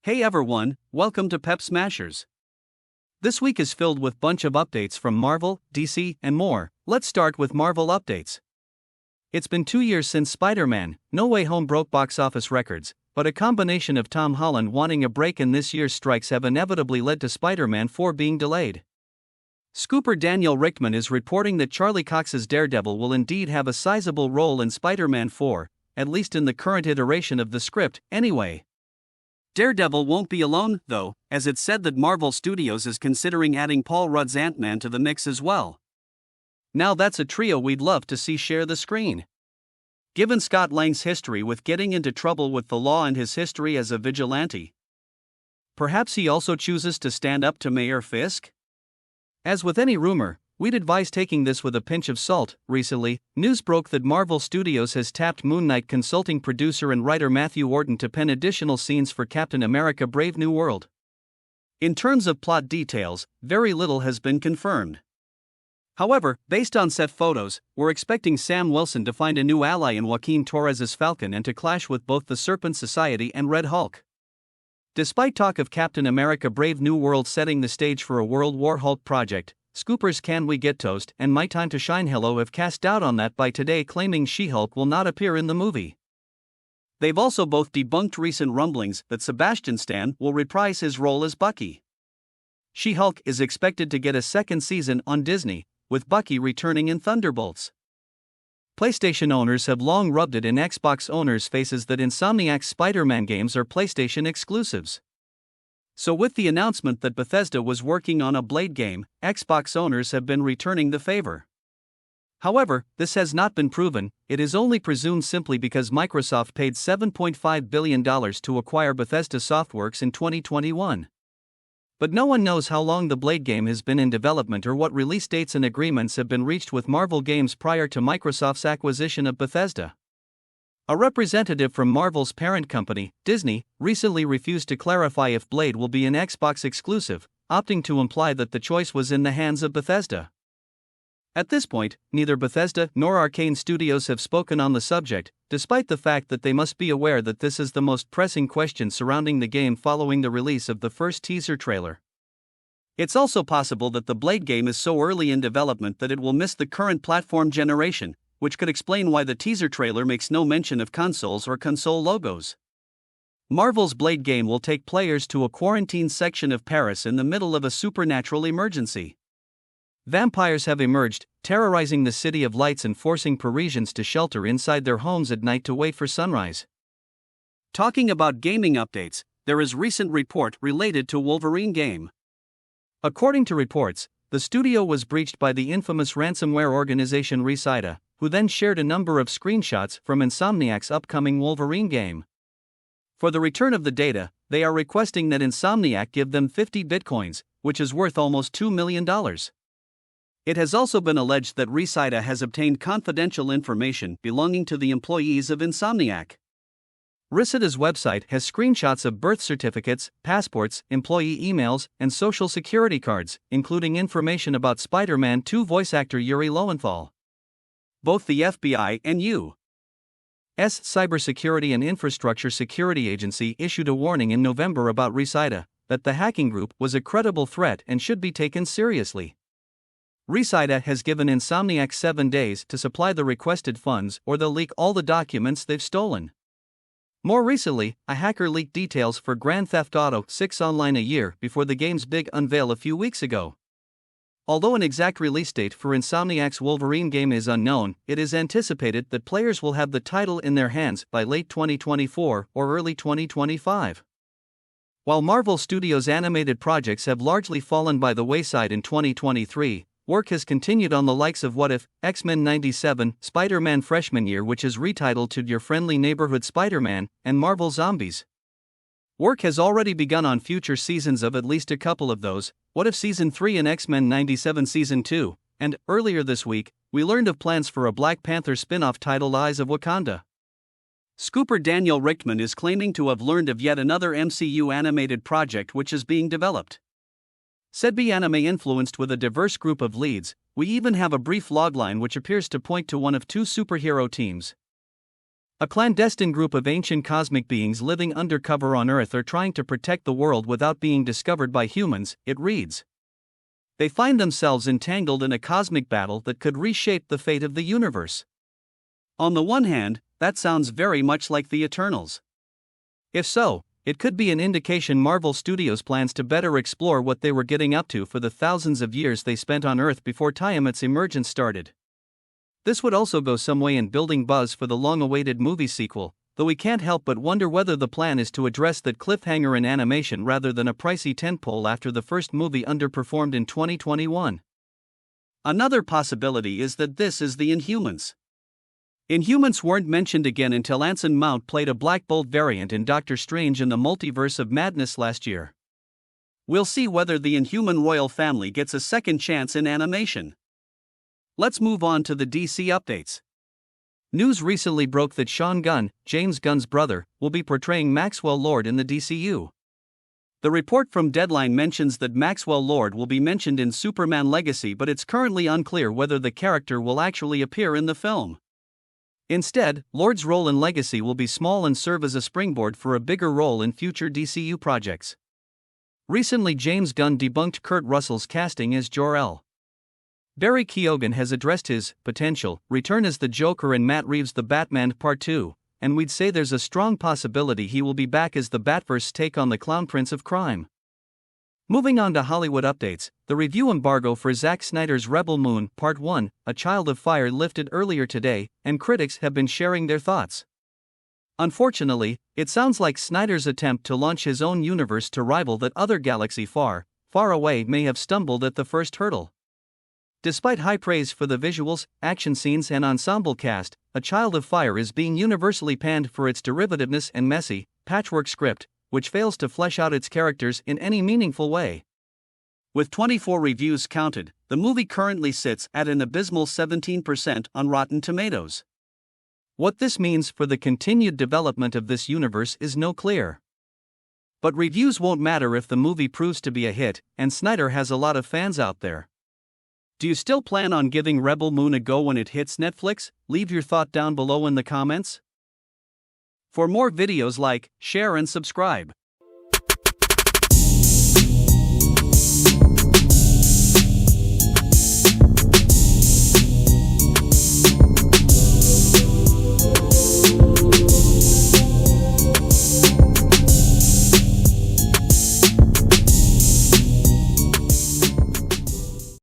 Hey everyone, welcome to Pep Smashers. This week is filled with bunch of updates from Marvel, DC, and more. Let's start with Marvel updates. It's been 2 years since Spider-Man: No Way Home broke box office records, but a combination of Tom Holland wanting a break and this year's strikes have inevitably led to Spider-Man 4 being delayed. Scooper Daniel Richtman is reporting that Charlie Cox's Daredevil will indeed have a sizable role in Spider-Man 4, at least in the current iteration of the script, anyway. Daredevil won't be alone, though, as it's said that Marvel Studios is considering adding Paul Rudd's Ant-Man to the mix as well. Now that's a trio we'd love to see share the screen. Given Scott Lang's history with getting into trouble with the law and his history as a vigilante, perhaps he also chooses to stand up to Mayor Fisk? As with any rumor, we'd advise taking this with a pinch of salt. Recently, news broke that Marvel Studios has tapped Moon Knight consulting producer and writer Matthew Orton to pen additional scenes for Captain America: Brave New World. In terms of plot details, very little has been confirmed. However, based on set photos, we're expecting Sam Wilson to find a new ally in Joaquin Torres' Falcon and to clash with both the Serpent Society and Red Hulk. Despite talk of Captain America: Brave New World setting the stage for a World War Hulk project, Scooper's Can We Get Toast and My Time to Shine Hello have cast doubt on that by today, claiming She-Hulk will not appear in the movie. They've also both debunked recent rumblings that Sebastian Stan will reprise his role as Bucky. She-Hulk is expected to get a second season on Disney, with Bucky returning in Thunderbolts. PlayStation owners have long rubbed it in Xbox owners' faces that Insomniac's Spider-Man games are PlayStation exclusives. So with the announcement that Bethesda was working on a Blade game, Xbox owners have been returning the favor. However, this has not been proven. It is only presumed simply because Microsoft paid $7.5 billion to acquire Bethesda Softworks in 2021. But no one knows how long the Blade game has been in development or what release dates and agreements have been reached with Marvel Games prior to Microsoft's acquisition of Bethesda. A representative from Marvel's parent company, Disney, recently refused to clarify if Blade will be an Xbox exclusive, opting to imply that the choice was in the hands of Bethesda. At this point, neither Bethesda nor Arcane Studios have spoken on the subject, despite the fact that they must be aware that this is the most pressing question surrounding the game following the release of the first teaser trailer. It's also possible that the Blade game is so early in development that it will miss the current platform generation, which could explain why the teaser trailer makes no mention of consoles or console logos. Marvel's Blade game will take players to a quarantined section of Paris in the middle of a supernatural emergency. Vampires have emerged, terrorizing the City of Lights and forcing Parisians to shelter inside their homes at night to wait for sunrise. Talking about gaming updates, there is recent report related to Wolverine game. According to reports, the studio was breached by the infamous ransomware organization Reshoots, who then shared a number of screenshots from Insomniac's upcoming Wolverine game. For the return of the data, they are requesting that Insomniac give them 50 bitcoins, which is worth almost $2 million. It has also been alleged that Reshoots has obtained confidential information belonging to the employees of Insomniac. Reshoots' website has screenshots of birth certificates, passports, employee emails, and social security cards, including information about Spider-Man 2 voice actor Yuri Lowenthal. Both the FBI and U.S. Cybersecurity and Infrastructure Security Agency issued a warning in November about Reshoots, that the hacking group was a credible threat and should be taken seriously. Reshoots has given Insomniac 7 days to supply the requested funds or they'll leak all the documents they've stolen. More recently, a hacker leaked details for Grand Theft Auto 6 Online a year before the game's big unveil a few weeks ago. Although an exact release date for Insomniac's Wolverine game is unknown, it is anticipated that players will have the title in their hands by late 2024 or early 2025. While Marvel Studios' animated projects have largely fallen by the wayside in 2023, work has continued on the likes of What If, X-Men 97, Spider-Man Freshman Year, which is retitled to Your Friendly Neighborhood Spider-Man, and Marvel Zombies. Work has already begun on future seasons of at least a couple of those, What If Season 3 and X-Men 97 Season 2, and, earlier this week, we learned of plans for a Black Panther spin-off titled Eyes of Wakanda. Scooper Daniel Richtman is claiming to have learned of yet another MCU animated project which is being developed. Said be anime influenced with a diverse group of leads. We even have a brief logline which appears to point to one of 2 superhero teams. A clandestine group of ancient cosmic beings living undercover on Earth are trying to protect the world without being discovered by humans, it reads. They find themselves entangled in a cosmic battle that could reshape the fate of the universe. On the one hand, that sounds very much like the Eternals. If so, it could be an indication Marvel Studios plans to better explore what they were getting up to for the thousands of years they spent on Earth before Tiamat's emergence started. This would also go some way in building buzz for the long-awaited movie sequel, though we can't help but wonder whether the plan is to address that cliffhanger in animation rather than a pricey tentpole after the first movie underperformed in 2021. Another possibility is that this is the Inhumans. Inhumans weren't mentioned again until Anson Mount played a Black Bolt variant in Doctor Strange in the Multiverse of Madness last year. We'll see whether the Inhuman royal family gets a second chance in animation. Let's move on to the DC updates. News recently broke that Sean Gunn, James Gunn's brother, will be portraying Maxwell Lord in the DCU. The report from Deadline mentions that Maxwell Lord will be mentioned in Superman Legacy, but it's currently unclear whether the character will actually appear in the film. Instead, Lord's role in Legacy will be small and serve as a springboard for a bigger role in future DCU projects. Recently, James Gunn debunked Kurt Russell's casting as Jor-El. Barry Keoghan has addressed his potential return as the Joker in Matt Reeves' The Batman Part 2, and we'd say there's a strong possibility he will be back as the Batverse's take on the Clown Prince of Crime. Moving on to Hollywood updates, the review embargo for Zack Snyder's Rebel Moon Part 1, A Child of Fire lifted earlier today, and critics have been sharing their thoughts. Unfortunately, it sounds like Snyder's attempt to launch his own universe to rival that other galaxy far, far away may have stumbled at the first hurdle. Despite high praise for the visuals, action scenes and ensemble cast, A Child of Fire is being universally panned for its derivativeness and messy, patchwork script, which fails to flesh out its characters in any meaningful way. With 24 reviews counted, the movie currently sits at an abysmal 17% on Rotten Tomatoes. What this means for the continued development of this universe is no clear. But reviews won't matter if the movie proves to be a hit, and Snyder has a lot of fans out there. Do you still plan on giving Rebel Moon a go when it hits Netflix? Leave your thought down below in the comments. For more videos, like, share and subscribe.